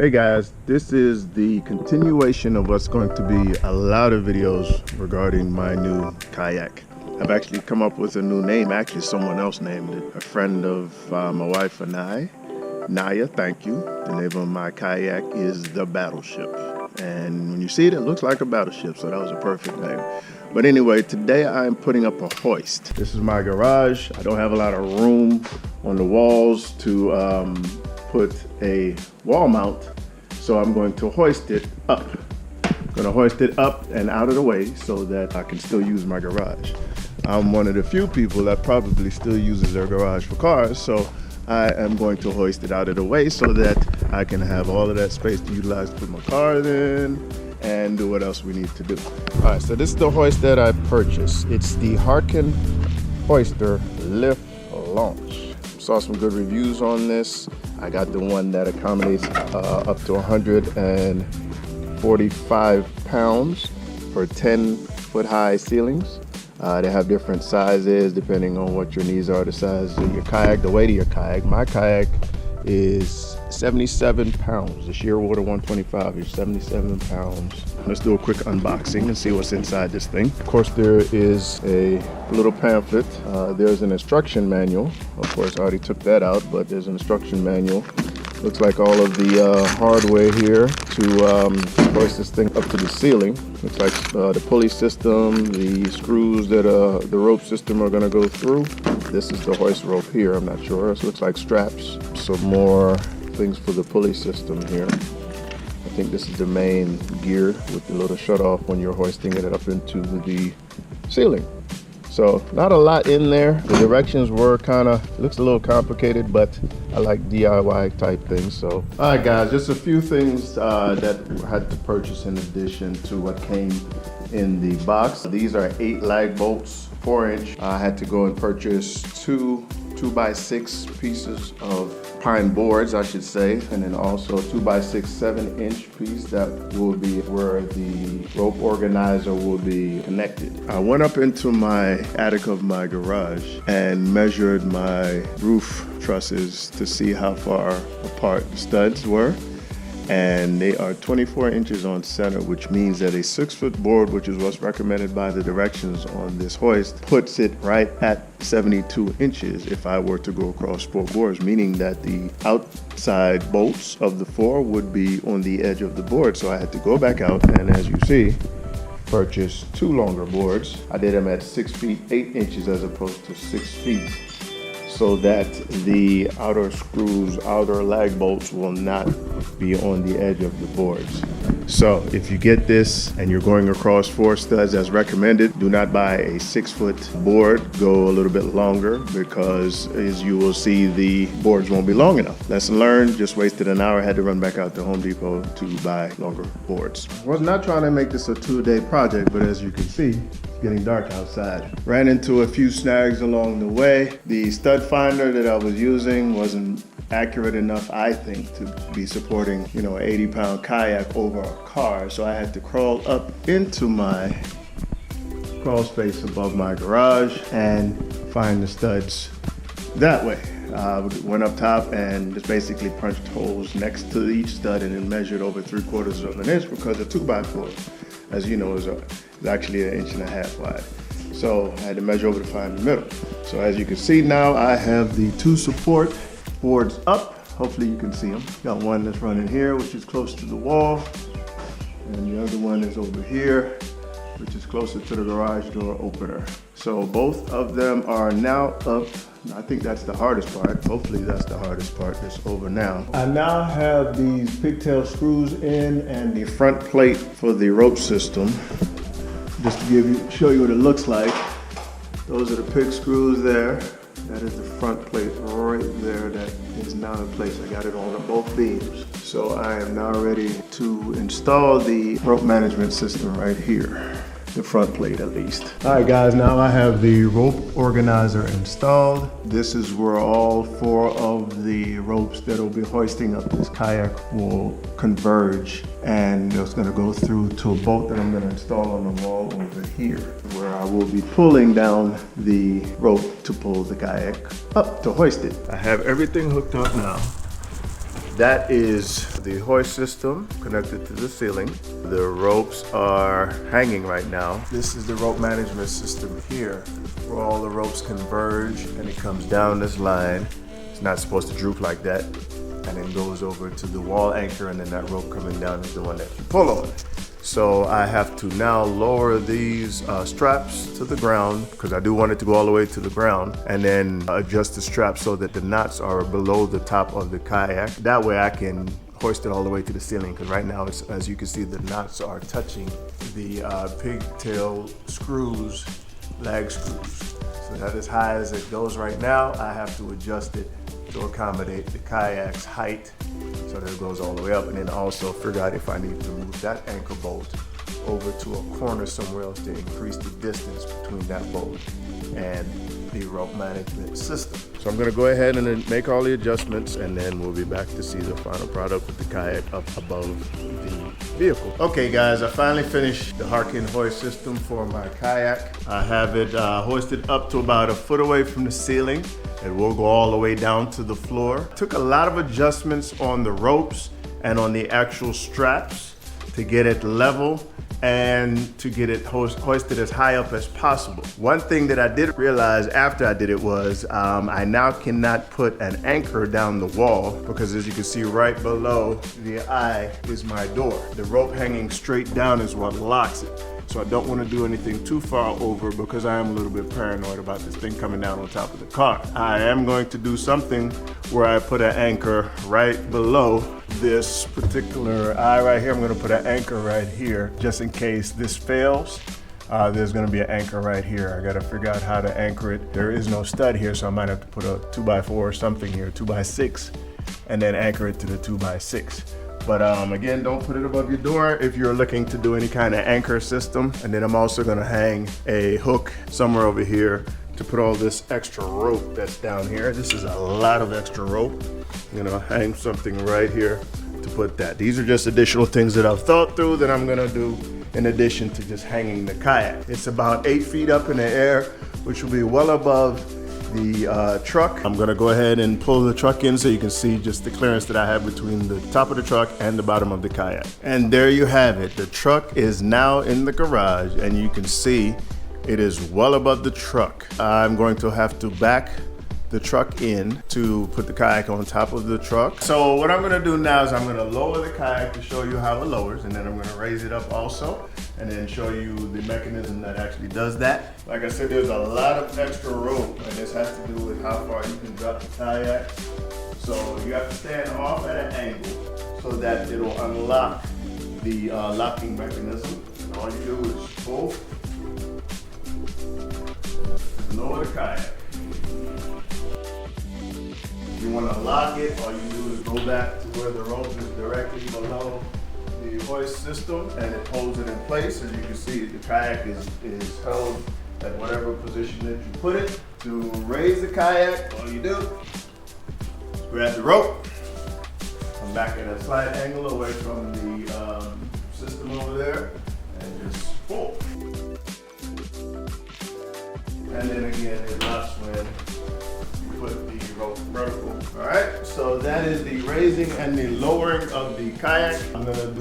Hey guys, this is the continuation of what's going to be a lot of videos regarding my new kayak. I've actually come up with a new name. Actually, someone else named it. A friend of my wife and I, Naya, thank you. The name of my kayak is the Battleship. And when you see it, it looks like a battleship, so that was a perfect name. But anyway, today I'm putting up a hoist. This is my garage. I don't have a lot of room on the walls to put a wall mount, so I'm going to hoist it up. I'm going to hoist it up and out of the way so that I can still use my garage. I'm one of the few people that probably still uses their garage for cars, so I am going to hoist it out of the way so that I can have all of that space to utilize to put my cars in and do what else we need to do. All right, so this is the hoist that I purchased. It's the Harken Hoister Lift Launch. Saw some good reviews on this. I got the one that accommodates up to 145 pounds for 10-foot high ceilings. They have different sizes depending on what your needs are, the size of your kayak, the weight of your kayak. My kayak is 77 pounds. The Shearwater 125 is 77 pounds. Let's do a quick unboxing and see what's inside this thing. Of course, there is a little pamphlet. There's an instruction manual. Of course, I already took that out, but there's an instruction manual. Looks like all of the hardware here to hoist this thing up to the ceiling. Looks like the pulley system, the screws that the rope system are gonna go through. This is the hoist rope here, I'm not sure. It looks like straps. Some more things for the pulley system here. I think this is the main gear with the little shut off when you're hoisting it up into the ceiling. So not a lot in there. The directions were looks a little complicated, but I like DIY type things. So, all right guys, just a few things that I had to purchase in addition to what came in the box. These are 8 lag bolts, 4-inch. I had to go and purchase two 2x6 pieces of pine boards, I should say, and then also 2x6 7-inch piece that will be where the rope organizer will be connected. I went up into my attic of my garage and measured my roof trusses to see how far apart the studs were. And they are 24 inches on center, which means that a 6-foot board, which is what's recommended by the directions on this hoist, puts it right at 72 inches if I were to go across 4 boards, meaning that the outside bolts of the 4 would be on the edge of the board. So I had to go back out and, as you see, purchase 2 longer boards. I did them at 6 feet 8 inches as opposed to 6 feet. So that the outer screws, outer lag bolts will not be on the edge of the boards. So if you get this and you're going across 4 studs as recommended, do not buy a 6-foot board. Go a little bit longer because, as you will see, the boards won't be long enough. Lesson learned, just wasted an hour, had to run back out to Home Depot to buy longer boards. I was not trying to make this a 2-day project, but as you can see, getting dark outside. Ran into a few snags along the way. The stud finder that I was using wasn't accurate enough, I think, to be supporting, an 80-pound kayak over a car. So I had to crawl up into my crawl space above my garage and find the studs that way. Went up top and just basically punched holes next to each stud and then measured over 3/4 of an inch because a 2x4, as you know, is actually 1.5 inches wide. So I had to measure over to find the middle. So as you can see now, I have the 2 support boards up. Hopefully you can see them. Got one that's running here, which is close to the wall. And the other one is over here, which is closer to the garage door opener. So both of them are now up. I think that's the hardest part. Hopefully that's the hardest part. It's over now. I now have these pigtail screws in and the front plate for the rope system. Just to show you what it looks like. Those are the pig screws there. That is the front plate right there that is now in place. I got it on both beams. So I am now ready to install the rope management system right here. The front plate at least. All right guys, now I have the rope organizer installed. This is where all 4 of the ropes that will be hoisting up this kayak will converge, and it's gonna go through to a bolt that I'm gonna install on the wall over here, where I will be pulling down the rope to pull the kayak up to hoist it. I have everything hooked up now. That is the hoist system connected to the ceiling. The ropes are hanging right now. This is the rope management system here, where all the ropes converge and it comes down this line. It's not supposed to droop like that, and then goes over to the wall anchor, and then that rope coming down is the one that you pull on. So I have to now lower these straps to the ground, because I do want it to go all the way to the ground, and then adjust the straps so that the knots are below the top of the kayak. That way I can hoist it all the way to the ceiling, because right now, it's, as you can see, the knots are touching the pigtail screws, lag screws. So that is high as it goes right now. I have to adjust it to accommodate the kayak's height, so that it goes all the way up, and then also figure out if I need to move that anchor bolt over to a corner somewhere else to increase the distance between that bolt and the rope management system. So I'm gonna go ahead and then make all the adjustments, and then we'll be back to see the final product with the kayak up above the vehicle. Okay guys, I finally finished the Harken Hoist system for my kayak. I have it hoisted up to about a foot away from the ceiling. It will go all the way down to the floor. Took a lot of adjustments on the ropes and on the actual straps to get it level and to get it hoisted as high up as possible. One thing that I did realize after I did it was I now cannot put an anchor down the wall, because as you can see right below the eye is my door. The rope hanging straight down is what locks it. So I don't want to do anything too far over, because I am a little bit paranoid about this thing coming down on top of the car. I am going to do something where I put an anchor right below this particular eye right here. I'm going to put an anchor right here just in case this fails. There's going to be an anchor right here. I got to figure out how to anchor it. There is no stud here, so I might have to put a 2x4 or something here, 2x6, and then anchor it to the 2x6. But again, don't put it above your door if you're looking to do any kind of anchor system. And then I'm also gonna hang a hook somewhere over here to put all this extra rope that's down here. This is a lot of extra rope. I'm gonna hang something right here to put that. These are just additional things that I've thought through that I'm gonna do in addition to just hanging the kayak. It's about 8 feet up in the air, which will be well above the truck. I'm gonna go ahead and pull the truck in so you can see just the clearance that I have between the top of the truck and the bottom of the kayak. And there you have it. The truck is now in the garage, and you can see it is well above the truck. I'm going to have to back the truck in to put the kayak on top of the truck. So what I'm gonna do now is I'm gonna lower the kayak to show you how it lowers, and then I'm gonna raise it up also, and then show you the mechanism that actually does that. Like I said, there's a lot of extra rope, and this has to do with how far you can drop the kayak. So you have to stand off at an angle so that it'll unlock the locking mechanism. And all you do is pull, lower the kayak. If you want to lock it, all you do is go back to where the rope is directly below the hoist system, and it holds it in place. As you can see, the kayak is held at whatever position that you put it. To raise the kayak, all you do is grab the rope, come back at a slight angle away from the system over there, and just pull. And then again, it locks when you put the rope vertical. All right, so that is the raising and the lowering of the kayak. I'm gonna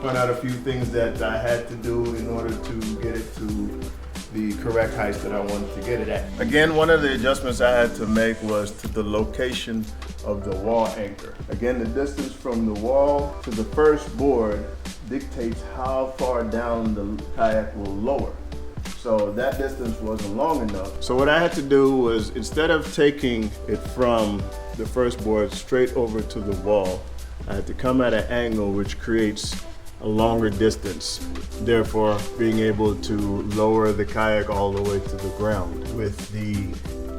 point out a few things that I had to do in order to get it to the correct height that I wanted to get it at. Again, one of the adjustments I had to make was to the location of the wall anchor. Again, the distance from the wall to the first board dictates how far down the kayak will lower. So that distance wasn't long enough. So what I had to do was, instead of taking it from the first board straight over to the wall, I had to come at an angle which creates a longer distance, therefore being able to lower the kayak all the way to the ground. With the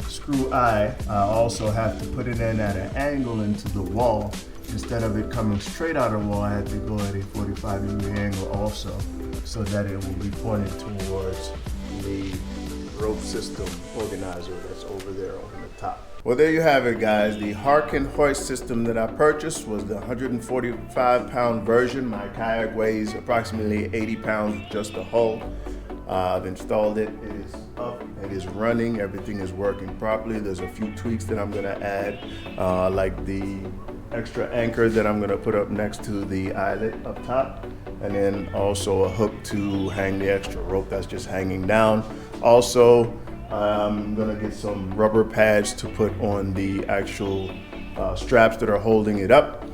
screw eye, I also have to put it in at an angle into the wall. Instead of it coming straight out of the wall, I had to go at a 45-degree angle also, so that it will be pointed towards the rope system organizer that's over there on the top. Well, there you have it, guys. The Harken Hoist system that I purchased was the 145-pound version. My kayak weighs approximately 80 pounds, just the hull. I've installed it. It is up. It is running. Everything is working properly. There's a few tweaks that I'm going to add, like the extra anchor that I'm gonna put up next to the eyelet up top, and then also a hook to hang the extra rope that's just hanging down. Also, I'm gonna get some rubber pads to put on the actual straps that are holding it up.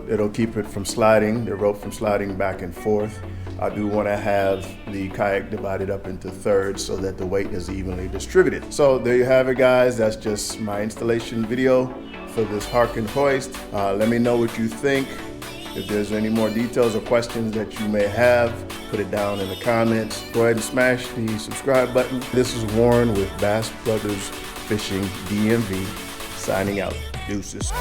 It'll keep it from sliding, the rope from sliding back and forth. I do want to have the kayak divided up into thirds so that the weight is evenly distributed. So there you have it, guys. That's just my installation video for this Harken hoist. Let me know what you think. If there's any more details or questions that you may have, put it down in the comments. Go ahead and smash the subscribe button. This is Warren with Bass Brothers Fishing DMV, signing out. Deuces.